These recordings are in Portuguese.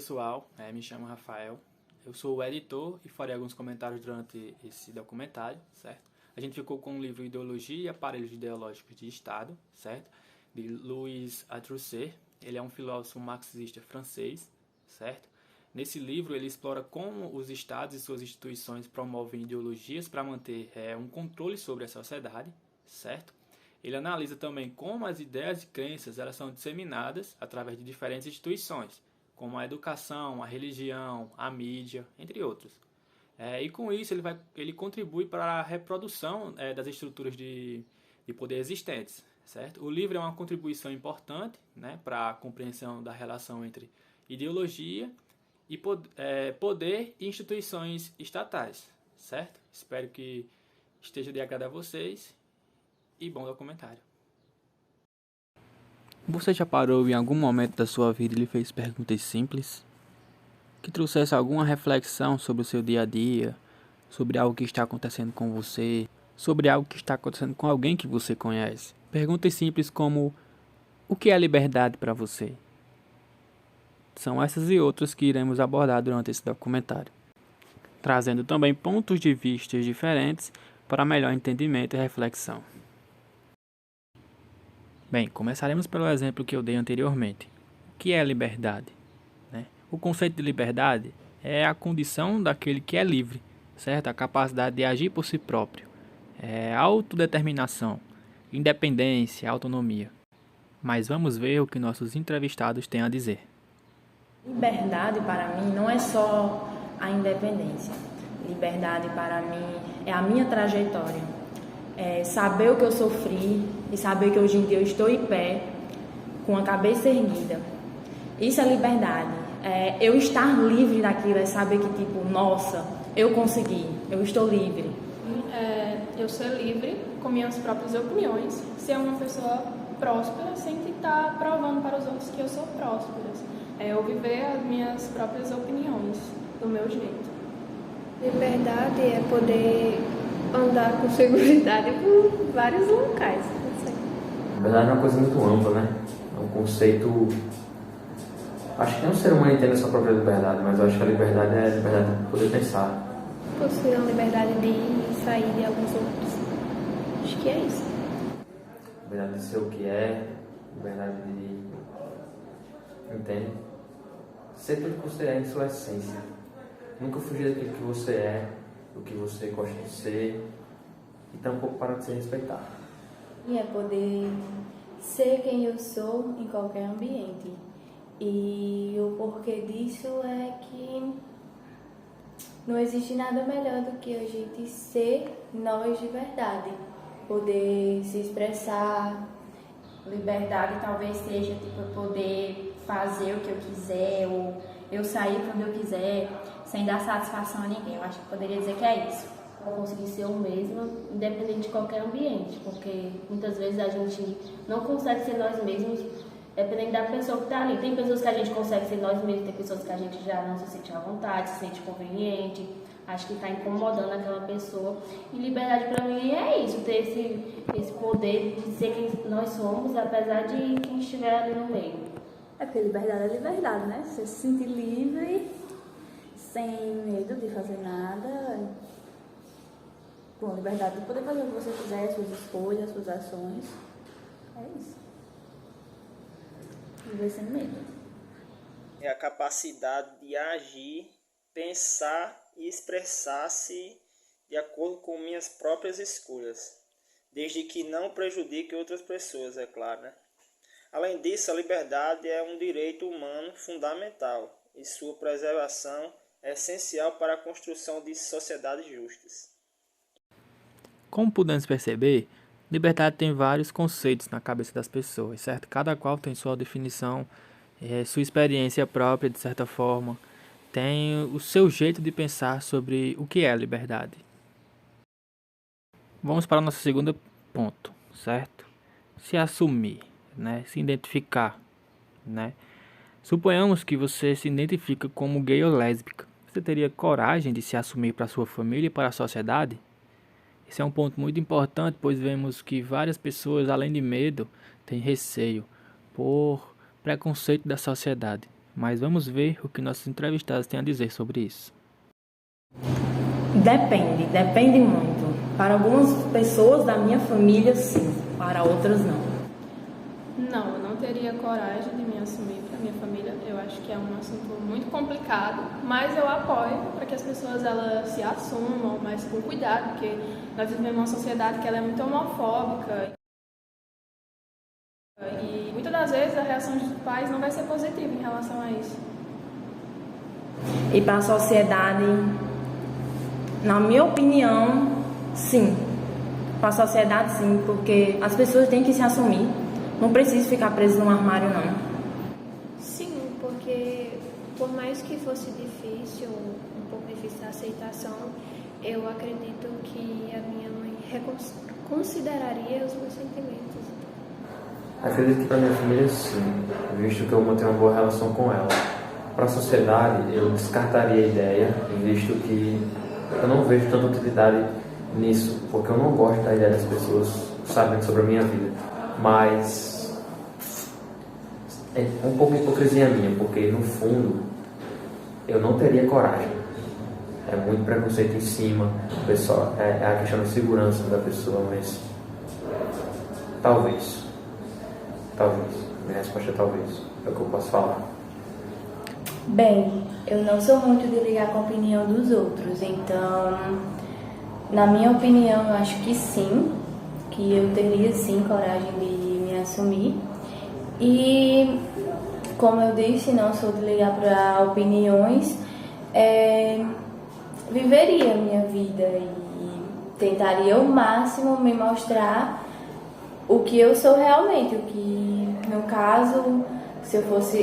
pessoal, me chamo Rafael, eu sou o editor e farei alguns comentários durante esse documentário, certo? A gente ficou com o livro Ideologia e Aparelhos Ideológicos de Estado, certo? De Louis Althusser, ele é um filósofo marxista francês, certo? Nesse livro ele explora como os estados e suas instituições promovem ideologias para manter um controle sobre a sociedade, certo? Ele analisa também como as ideias e crenças elas são disseminadas através de diferentes instituições, como a educação, a religião, a mídia, entre outros. E com isso ele contribui para a reprodução das estruturas de poder existentes. Certo? O livro é uma contribuição importante, para a compreensão da relação entre ideologia e poder e instituições estatais. Certo? Espero que esteja de agrado a vocês e bom documentário. Você já parou em algum momento da sua vida e lhe fez perguntas simples? Que trouxesse alguma reflexão sobre o seu dia a dia, sobre algo que está acontecendo com você, sobre algo que está acontecendo com alguém que você conhece? Perguntas simples como: o que é liberdade para você? São essas e outras que iremos abordar durante esse documentário, trazendo também pontos de vista diferentes para melhor entendimento e reflexão. Bem, começaremos pelo exemplo que eu dei anteriormente. O que é liberdade? O conceito de liberdade é a condição daquele que é livre, certo? A capacidade de agir por si próprio, autodeterminação, independência, autonomia. Mas vamos ver o que nossos entrevistados têm a dizer. Liberdade para mim não é só a independência. Liberdade para mim é a minha trajetória. É saber o que eu sofri e saber que hoje em dia eu estou em pé, com a cabeça erguida. Isso é liberdade. Eu estar livre daquilo, é saber que, nossa, eu consegui, eu estou livre. Eu ser livre com minhas próprias opiniões, ser uma pessoa próspera sem estar provando para os outros que eu sou próspera. Eu viver as minhas próprias opiniões, do meu jeito. Liberdade é poder andar com segurança por vários locais. Liberdade é uma coisa muito ampla, né? É um conceito... Acho que nenhum ser humano entende a sua própria liberdade, mas eu acho que a liberdade é a liberdade de poder pensar. Possuir a liberdade de sair de alguns outros. Acho que é isso. Liberdade de ser o que é, liberdade de... Entende? Ser tudo que você é em sua essência. Nunca fugir daquilo que você é, do que você gosta de ser, e tampouco parar de se respeitar. E é poder ser quem eu sou em qualquer ambiente. E o porquê disso é que não existe nada melhor do que a gente ser nós de verdade. Poder se expressar. Liberdade talvez seja poder fazer o que eu quiser, ou eu sair quando eu quiser, sem dar satisfação a ninguém. Eu acho que poderia dizer que é isso. Eu conseguir ser o mesmo, independente de qualquer ambiente, porque muitas vezes a gente não consegue ser nós mesmos, dependendo da pessoa que está ali. Tem pessoas que a gente consegue ser nós mesmos, tem pessoas que a gente já não se sente à vontade, se sente conveniente, acho que está incomodando aquela pessoa. E liberdade para mim é isso, ter esse poder de ser quem nós somos, apesar de quem estiver ali no meio. Porque liberdade é liberdade, né? Você se sentir livre, sem medo de fazer nada, com liberdade de poder fazer o que você quiser, suas escolhas, suas ações. É isso. Viver sem medo. É a capacidade de agir, pensar e expressar-se de acordo com minhas próprias escolhas, desde que não prejudique outras pessoas, é claro, né? Além disso, a liberdade é um direito humano fundamental e sua preservação é essencial para a construção de sociedades justas. Como podemos perceber, liberdade tem vários conceitos na cabeça das pessoas, certo? Cada qual tem sua definição, sua experiência própria, de certa forma, tem o seu jeito de pensar sobre o que é a liberdade. Vamos para o nosso segundo ponto, certo? Se assumir, se identificar, Suponhamos que você se identifica como gay ou lésbica. Você teria coragem de se assumir para sua família e para a sociedade? Esse é um ponto muito importante, pois vemos que várias pessoas, além de medo, têm receio por preconceito da sociedade. mas vamos ver o que nossos entrevistados têm a dizer sobre isso. Depende muito. Para algumas pessoas da minha família, sim. Para outras, não. Não, eu não teria coragem de me assumir para minha família. Eu acho que é um assunto muito complicado, mas eu apoio para que as pessoas elas se assumam, mas com cuidado, porque nós vivemos uma sociedade que ela é muito homofóbica. E muitas das vezes a reação dos pais não vai ser positiva em relação a isso. E para a sociedade, na minha opinião, sim. Para a sociedade, sim, porque as pessoas têm que se assumir. Não precisa ficar preso num armário, não. Sim, porque por mais que fosse difícil, um pouco difícil a aceitação, eu acredito que a minha mãe consideraria os meus sentimentos. Acredito que para minha família, sim, visto que eu mantenho uma boa relação com ela. Para a sociedade, eu descartaria a ideia, visto que eu não vejo tanta utilidade nisso, porque eu não gosto da ideia das pessoas sabendo sobre a minha vida. Mas é um pouco de hipocrisia minha, porque no fundo eu não teria coragem. É muito preconceito em cima, pessoal, é a questão da segurança da pessoa, mas talvez. Minha resposta é talvez. É o que eu posso falar. Bem, eu não sou muito de ligar com a opinião dos outros, então, na minha opinião, eu acho que sim, que eu teria sim coragem de me assumir. E, como eu disse, não sou de ligar para opiniões, viveria a minha vida e tentaria ao máximo me mostrar o que eu sou realmente, o que, no caso, se eu fosse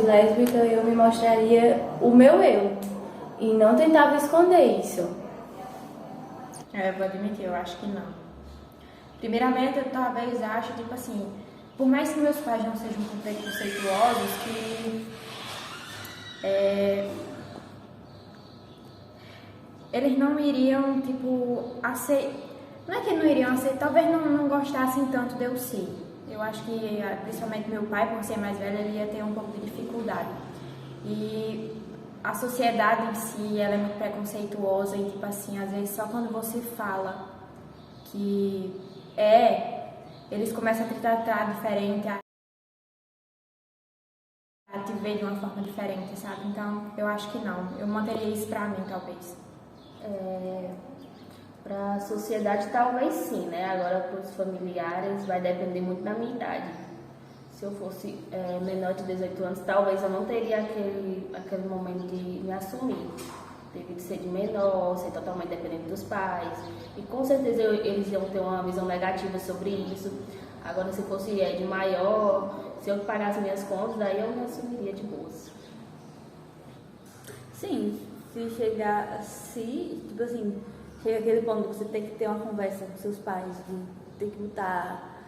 lésbica, eu me mostraria o meu eu e não tentava esconder isso. Eu vou admitir, eu acho que não. Primeiramente, eu talvez acho, tipo assim, por mais que meus pais não sejam preconceituosos, que eles não iriam, tipo, aceitar. Não é que não iriam aceitar, talvez não gostassem tanto de eu ser. Eu acho que, principalmente meu pai, por ser mais velho, ele ia ter um pouco de dificuldade. E a sociedade em si, ela é muito preconceituosa e, tipo assim, às vezes só quando você fala que eles começam a te tratar diferente, a te ver de uma forma diferente, sabe? Então, eu acho que não. Eu manteria isso pra mim, talvez. Para a sociedade, talvez sim, né? Agora, para os familiares, vai depender muito da minha idade. Se eu fosse menor de 18 anos, talvez eu não teria aquele momento de me assumir. Devido ser de menor, ser totalmente dependente dos pais. E com certeza eles iam ter uma visão negativa sobre isso. Agora, se fosse de maior, se eu pagasse minhas contas, aí eu me assumiria de boas. Sim, tipo assim, chega aquele ponto que você tem que ter uma conversa com seus pais, tem que botar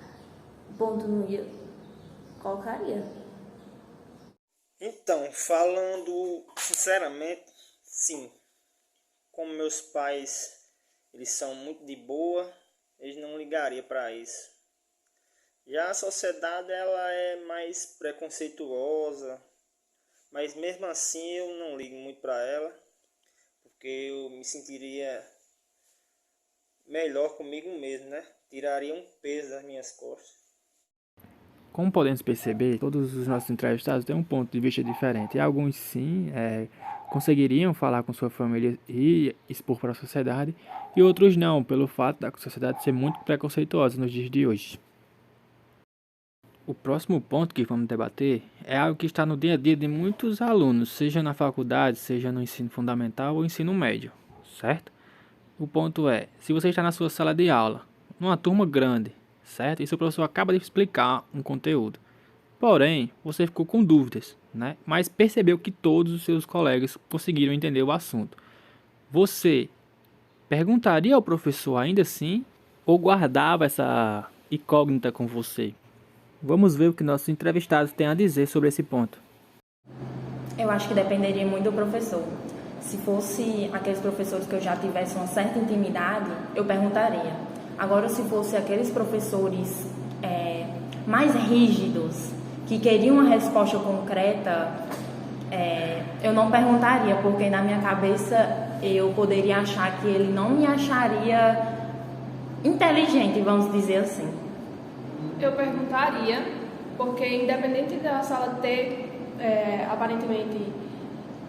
ponto no i, colocaria. Então, falando sinceramente, sim. Como meus pais, eles são muito de boa, eles não ligariam para isso. Já a sociedade, ela é mais preconceituosa, mas mesmo assim eu não ligo muito para ela, porque eu me sentiria melhor comigo mesmo, né? Tiraria um peso das minhas costas. Como podemos perceber, todos os nossos entrevistados têm um ponto de vista diferente. E alguns sim conseguiriam falar com sua família e expor para a sociedade, e outros não, pelo fato da sociedade ser muito preconceituosa nos dias de hoje. O próximo ponto que vamos debater é algo que está no dia a dia de muitos alunos, seja na faculdade, seja no ensino fundamental ou ensino médio, certo? O ponto é, se você está na sua sala de aula, numa turma grande, certo? E seu professor acaba de explicar um conteúdo. Porém, você ficou com dúvidas, né? Mas percebeu que todos os seus colegas conseguiram entender o assunto. Você perguntaria ao professor ainda assim ou guardava essa incógnita com você? Vamos ver o que nossos entrevistados têm a dizer sobre esse ponto. Eu acho que dependeria muito do professor. Se fosse aqueles professores que eu já tivesse uma certa intimidade, eu perguntaria. Agora, se fosse aqueles professores mais rígidos, que queria uma resposta concreta, eu não perguntaria, porque na minha cabeça eu poderia achar que ele não me acharia inteligente, vamos dizer assim. Eu perguntaria, porque independente da sala ter aparentemente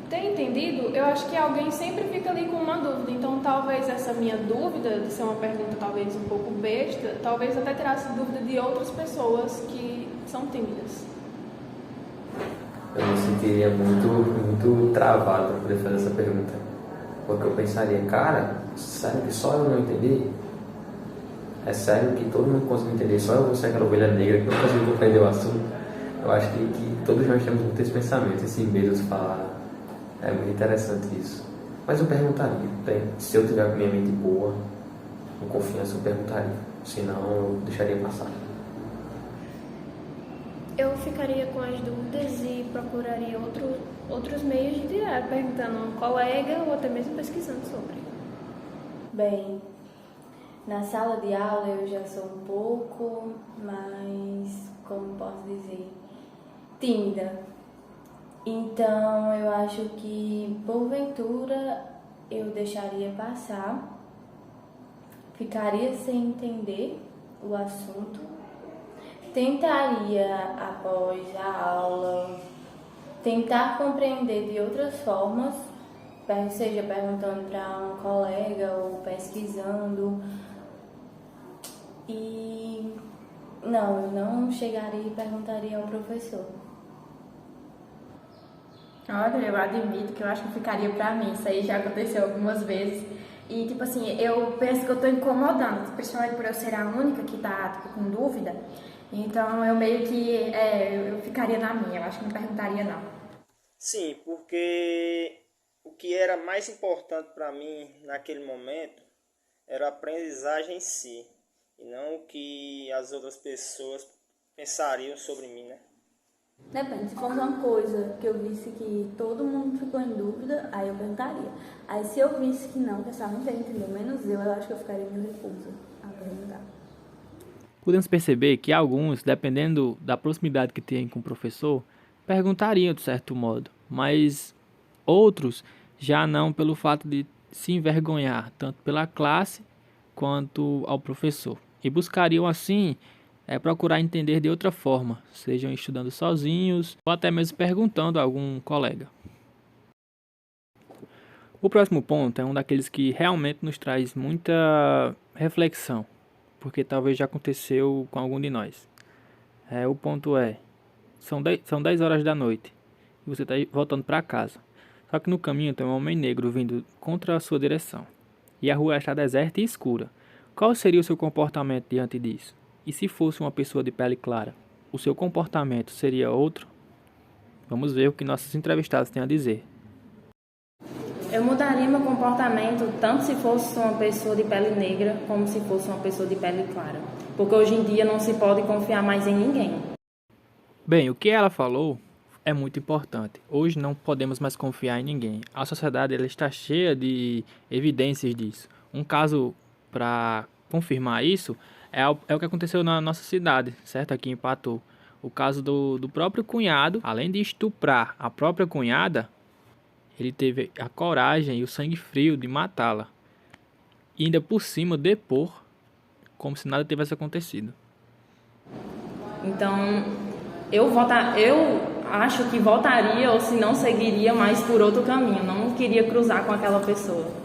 ter entendido, eu acho que alguém sempre fica ali com uma dúvida. Então talvez essa minha dúvida, de ser uma pergunta talvez um pouco besta, talvez até tirasse dúvida de outras pessoas que são tímidas. Eu me sentiria muito travado para poder fazer essa pergunta. Porque eu pensaria, cara, sério que só eu não entendi? É sério que todo mundo conseguiu entender, só eu vou ser aquela ovelha negra que não conseguiu compreender o assunto? Eu acho que todos nós temos muito esse pensamento, esse medo de falar. É muito interessante isso. Mas eu perguntaria, se eu tiver com minha mente boa, com confiança, eu perguntaria. Senão, eu deixaria passar. Eu ficaria com as dúvidas e procuraria outros meios de tirar, perguntando a um colega ou até mesmo pesquisando sobre. Bem, na sala de aula eu já sou um pouco mais, como posso dizer, tímida. Então eu acho que porventura eu deixaria passar, ficaria sem entender o assunto, tentaria após a aula tentar compreender de outras formas, seja perguntando para um colega ou pesquisando. E não, eu não chegaria e perguntaria ao professor. Olha, eu admito que eu acho que ficaria pra mim. Isso aí já aconteceu algumas vezes. E, tipo assim, eu penso que eu tô incomodando, principalmente por eu ser a única que tá, tipo, com dúvida. Então, eu meio que, eu ficaria na minha. Eu acho que não perguntaria, não. Sim, porque o que era mais importante para mim naquele momento era a aprendizagem em si. E não o que as outras pessoas pensariam sobre mim, né? Depende, se fosse uma coisa que eu visse que todo mundo ficou em dúvida, aí eu perguntaria. Aí se eu visse que não, que essa muita gente entendeu, menos eu acho que eu ficaria meio recusa a perguntar. Podemos perceber que alguns, dependendo da proximidade que tem com o professor, perguntariam de certo modo, mas outros já não, pelo fato de se envergonhar tanto pela classe quanto ao professor, e buscariam assim procurar entender de outra forma, sejam estudando sozinhos ou até mesmo perguntando a algum colega. O próximo ponto é um daqueles que realmente nos traz muita reflexão, porque talvez já aconteceu com algum de nós. O ponto são 10 horas da noite e você está voltando para casa. Só que no caminho tem um homem negro vindo contra a sua direção e a rua está deserta e escura. Qual seria o seu comportamento diante disso? E se fosse uma pessoa de pele clara, o seu comportamento seria outro? Vamos ver o que nossos entrevistados têm a dizer. Eu mudaria meu comportamento tanto se fosse uma pessoa de pele negra como se fosse uma pessoa de pele clara. Porque hoje em dia não se pode confiar mais em ninguém. Bem, o que ela falou é muito importante. Hoje não podemos mais confiar em ninguém. A sociedade ela está cheia de evidências disso. Um caso para confirmar isso é o que aconteceu na nossa cidade, certo? Aqui em Patu. O caso do próprio cunhado, além de estuprar a própria cunhada, ele teve a coragem e o sangue frio de matá-la. E ainda por cima depor como se nada tivesse acontecido. Então, eu acho que voltaria ou se não seguiria mais por outro caminho. Não queria cruzar com aquela pessoa.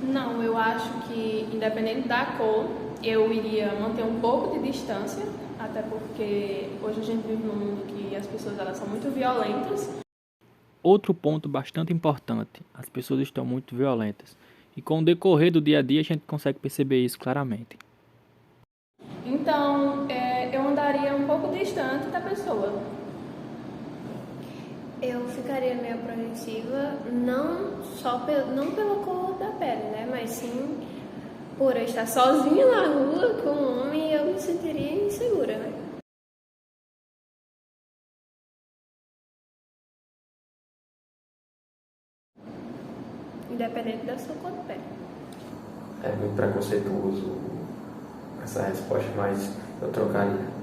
Não, eu acho que, independente da cor, eu iria manter um pouco de distância, até porque hoje a gente vive num mundo que as pessoas elas são muito violentas. Outro ponto bastante importante, as pessoas estão muito violentas. E com o decorrer do dia a dia a gente consegue perceber isso claramente. Então, eu andaria um pouco distante da pessoa. Eu ficaria meio apreensiva, não pela cor da pele, né? Mas sim por eu estar sozinha na rua com um homem e eu me sentiria insegura, né? Independente da sua cor de pele. É muito preconceituoso essa resposta, mas eu trocaria.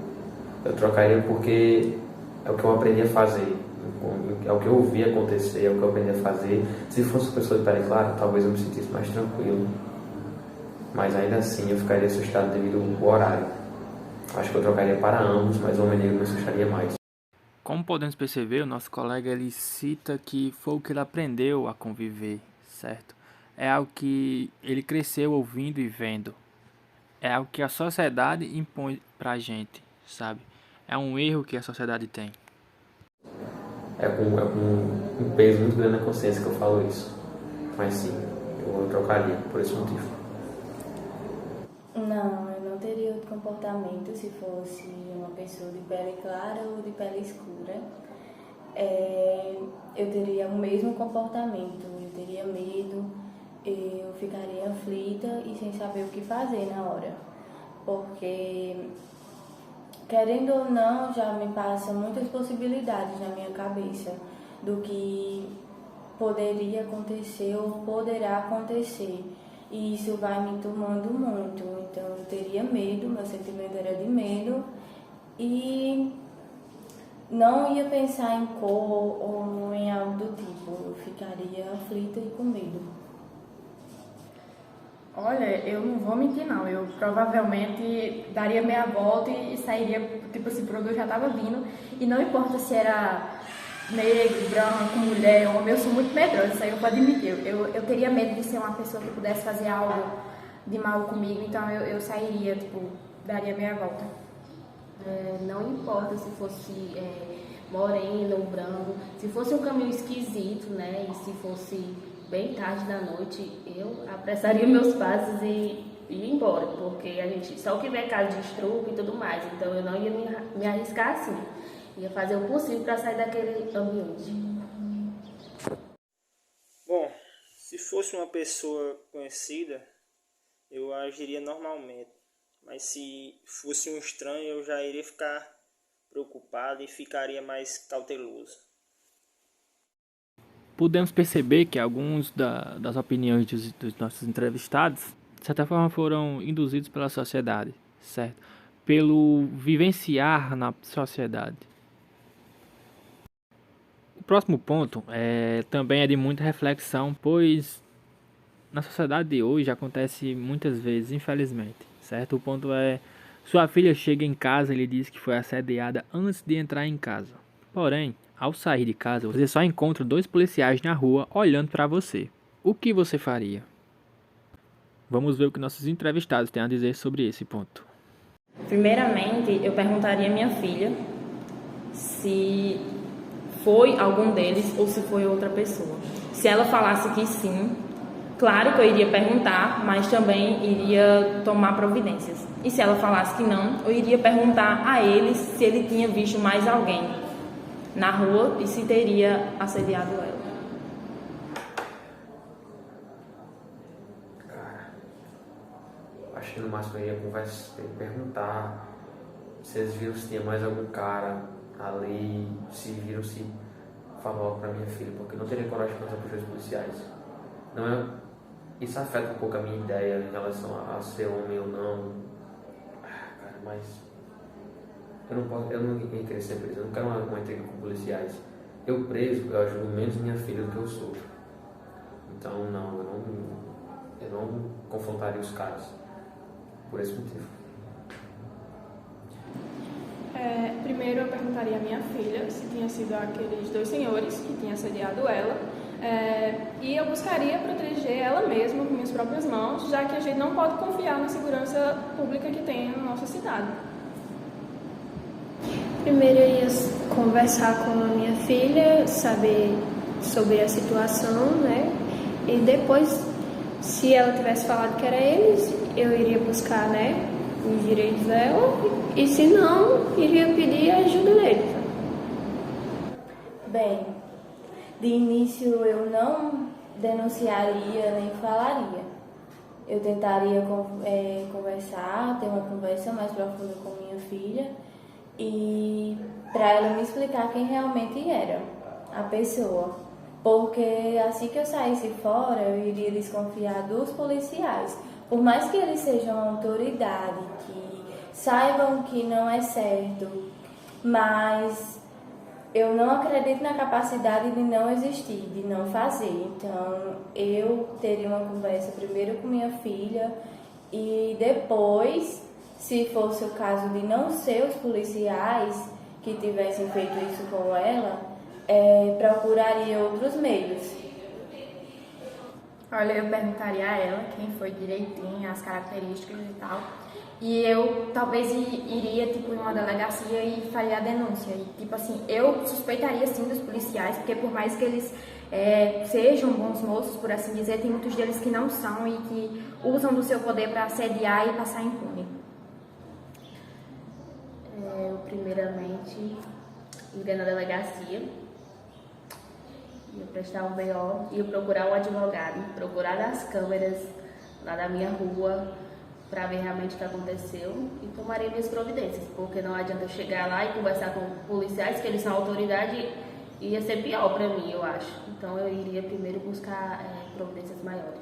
Eu trocaria porque é o que eu aprendi a fazer, é o que eu vi acontecer, é o que eu aprendi a fazer. Se fosse uma pessoa de pele clara, talvez eu me sentisse mais tranquilo, mas ainda assim eu ficaria assustado devido ao horário. Acho que eu trocaria para ambos, mas o homem negro me assustaria mais. Como podemos perceber, o nosso colega ele cita que foi o que ele aprendeu a conviver, certo? É algo que ele cresceu ouvindo e vendo. É algo que a sociedade impõe pra gente, sabe? É um erro que a sociedade tem. É com um peso muito grande na consciência que eu falo isso. Mas sim, eu trocaria por esse motivo. Não, eu não teria outro comportamento se fosse uma pessoa de pele clara ou de pele escura. Eu teria o mesmo comportamento, eu teria medo, eu ficaria aflita e sem saber o que fazer na hora. Porque, querendo ou não, já me passam muitas possibilidades na minha cabeça do que poderia acontecer ou poderá acontecer. E isso vai me tomando muito. Então eu teria medo, meu sentimento era de medo. E não ia pensar em cor ou em algo do tipo. Eu ficaria aflita e com medo. Olha, eu não vou mentir não, eu provavelmente daria meia volta e sairia, tipo assim, por onde eu já tava vindo. E não importa se era negro, branco, mulher, homem, eu sou muito medrosa, isso aí eu vou admitir. Eu teria medo de ser uma pessoa que pudesse fazer algo de mal comigo, então eu sairia, tipo, daria meia volta. Não importa se fosse moreno ou branco, se fosse um caminho esquisito, né, e se fosse bem tarde da noite, eu apressaria meus passos e ir embora, porque a gente só que vê caso de estupro e tudo mais, então eu não ia me arriscar assim, ia fazer o possível para sair daquele ambiente. Bom, se fosse uma pessoa conhecida, eu agiria normalmente, mas se fosse um estranho, eu já iria ficar preocupado e ficaria mais cauteloso. Podemos perceber que alguns das opiniões dos nossos entrevistados, de certa forma, foram induzidos pela sociedade, certo? Pelo vivenciar na sociedade. O próximo ponto também é de muita reflexão, pois na sociedade de hoje acontece muitas vezes, infelizmente, certo? O ponto é, sua filha chega em casa e lhe diz que foi assediada antes de entrar em casa. Porém, ao sair de casa, você só encontra 2 policiais na rua olhando para você. O que você faria? Vamos ver o que nossos entrevistados têm a dizer sobre esse ponto. Primeiramente, eu perguntaria à minha filha se foi algum deles ou se foi outra pessoa. Se ela falasse que sim, claro que eu iria perguntar, mas também iria tomar providências. E se ela falasse que não, eu iria perguntar a eles se ele tinha visto mais alguém na rua e se teria assediado ela. Cara, acho que no máximo eu ia perguntar se eles viram se tinha mais algum cara ali, se viram se falou algo pra minha filha, porque eu não teria coragem de contar pros policiais. Isso afeta um pouco a minha ideia em relação a ser homem ou não. Cara, mas eu não ia querer ser preso, eu não quero uma intriga com policiais. Eu preso, eu ajudo menos minha filha do que eu sou. Então eu não confrontaria os caras por esse motivo. Primeiro eu perguntaria à minha filha se tinha sido aqueles 2 senhores que tinham assediado ela, e eu buscaria proteger ela mesma com minhas próprias mãos, já que a gente não pode confiar na segurança pública que tem na nossa cidade. Primeiro eu ia conversar com a minha filha, saber sobre a situação, né? E depois, se ela tivesse falado que era eles, eu iria buscar, né, os direitos dela, e se não, iria pedir a ajuda deles. Bem, de início eu não denunciaria nem falaria. Eu tentaria conversar, ter uma conversa mais profunda com minha filha e para ela me explicar quem realmente era a pessoa. Porque assim que eu saísse fora, eu iria desconfiar dos policiais. Por mais que eles sejam uma autoridade, que saibam que não é certo mas eu não acredito na capacidade de não existir, de não fazer. Então, eu teria uma conversa primeiro com minha filha e depois, se fosse o caso de não ser os policiais que tivessem feito isso com ela, procuraria outros meios. Olha, eu perguntaria a ela quem foi direitinho, as características e tal. E eu talvez iria, tipo, em uma delegacia e faria a denúncia. E, tipo assim, eu suspeitaria, sim, dos policiais, porque por mais que eles sejam bons moços, por assim dizer, tem muitos deles que não são e que usam do seu poder para assediar e passar impune. Eu, primeiramente, iria na delegacia, ia prestar um BO, ia procurar um advogado, procurar as câmeras lá da minha rua, para ver realmente o que aconteceu e tomarei minhas providências, porque não adianta eu chegar lá e conversar com policiais, que eles são autoridade, ia ser pior para mim, eu acho. Então eu iria primeiro buscar providências maiores.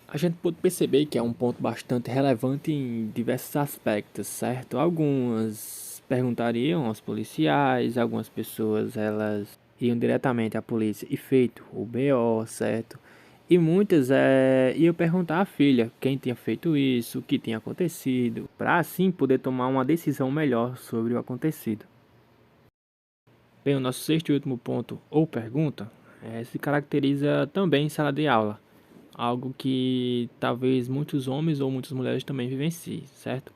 A gente pode perceber que é um ponto bastante relevante em diversos aspectos, certo? Algumas perguntariam aos policiais, algumas pessoas elas iam diretamente à polícia e feito o BO, certo? E muitas iam perguntar à filha quem tinha feito isso, o que tinha acontecido, para assim poder tomar uma decisão melhor sobre o acontecido. Bem, o nosso sexto e último ponto, ou pergunta, se caracteriza também em sala de aula. Algo que talvez muitos homens ou muitas mulheres também vivenciem, certo?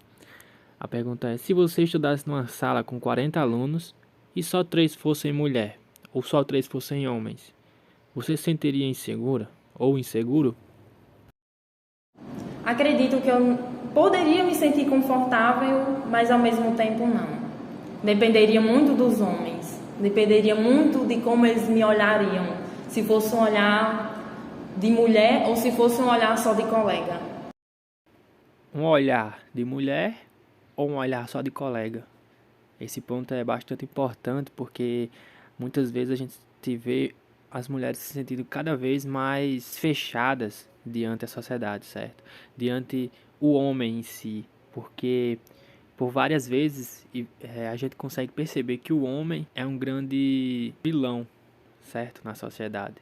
A pergunta é, se você estudasse numa sala com 40 alunos e só 3 fossem mulher, ou só 3 fossem homens, você se sentiria insegura? Ou inseguro? Acredito que eu poderia me sentir confortável, mas ao mesmo tempo não. Dependeria muito dos homens, dependeria muito de como eles me olhariam, se fosse um olhar de mulher ou se fosse um olhar só de colega. Um olhar de mulher ou um olhar só de colega? Esse ponto é bastante importante porque muitas vezes a gente vê as mulheres se sentindo cada vez mais fechadas diante da sociedade, certo? Diante o homem em si, porque por várias vezes a gente consegue perceber que o homem é um grande vilão, certo? Na sociedade.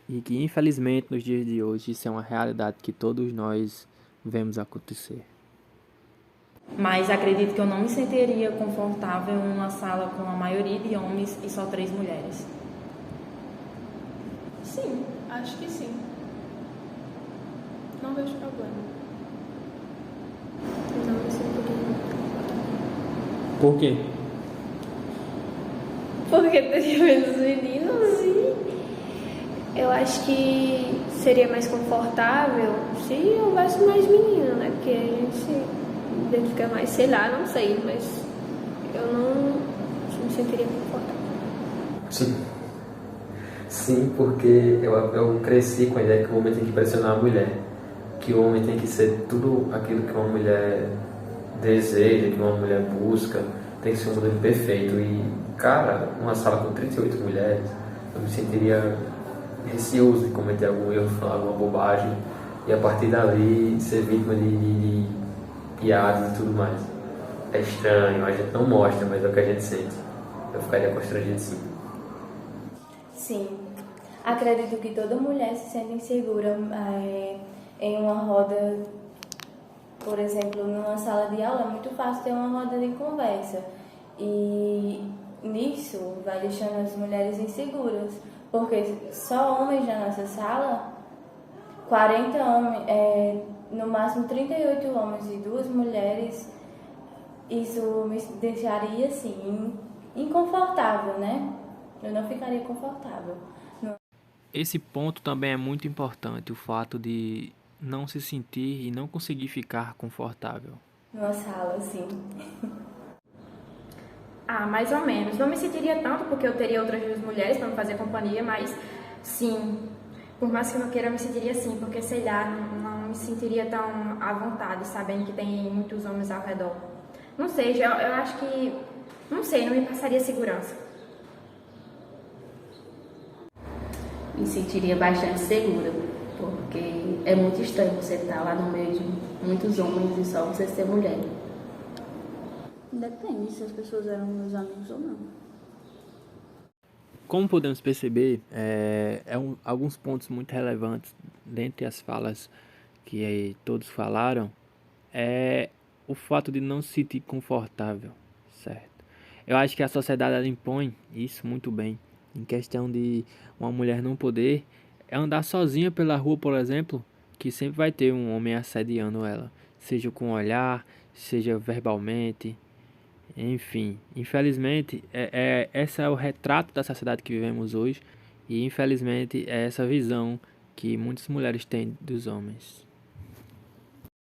E que infelizmente nos dias de hoje isso é uma realidade que todos nós vemos acontecer. Mas acredito que eu não me sentiria confortável em uma sala com a maioria de homens e só 3 mulheres. Sim, acho que sim. Não vejo problema. Não me sentiria. Por quê? Porque teria menos meninos e eu acho que seria mais confortável se houvesse mais meninos, né? Porque a gente se identifica mais, sei lá, não sei, mas eu não me sentiria confortável. Sim. Sim, porque eu cresci com a ideia que o homem tem que pressionar a mulher, que o homem tem que ser tudo aquilo que uma mulher deseja, que uma mulher busca, tem que ser um modelo perfeito. E, cara, numa sala com 38 mulheres, eu me sentiria receoso de cometer algum erro, falar alguma bobagem, e a partir dali ser vítima de piadas e tudo mais. É estranho, a gente não mostra, mas é o que a gente sente. Eu ficaria constrangido sim. Sim, acredito que toda mulher se sente insegura em uma roda, por exemplo, numa sala de aula é muito fácil ter uma roda de conversa e nisso vai deixando as mulheres inseguras, porque só homens na nossa sala, 40 homens, no máximo 38 homens e 2 mulheres, isso me deixaria assim, inconfortável, né? Eu não ficaria confortável. Esse ponto também é muito importante, o fato de não se sentir e não conseguir ficar confortável. Numa sala, assim. Mais ou menos. Não me sentiria tanto porque eu teria outras 2 mulheres para me fazer companhia, mas sim, por mais que eu não queira, eu me sentiria assim, porque sei lá, não me sentiria tão à vontade, sabendo que tem muitos homens ao redor. Não sei, eu acho que, não sei, não me passaria segurança. Me sentiria bastante segura, porque é muito estranho você estar lá no meio de muitos homens e só você ser mulher. Depende se as pessoas eram meus amigos ou não. Como podemos perceber, alguns pontos muito relevantes dentre as falas que todos falaram é o fato de não se sentir confortável, certo? Eu acho que a sociedade ela impõe isso muito bem, em questão de uma mulher não poder andar sozinha pela rua, por exemplo, que sempre vai ter um homem assediando ela, seja com olhar, seja verbalmente. Enfim, infelizmente, esse é o retrato da sociedade que vivemos hoje e, infelizmente, é essa visão que muitas mulheres têm dos homens.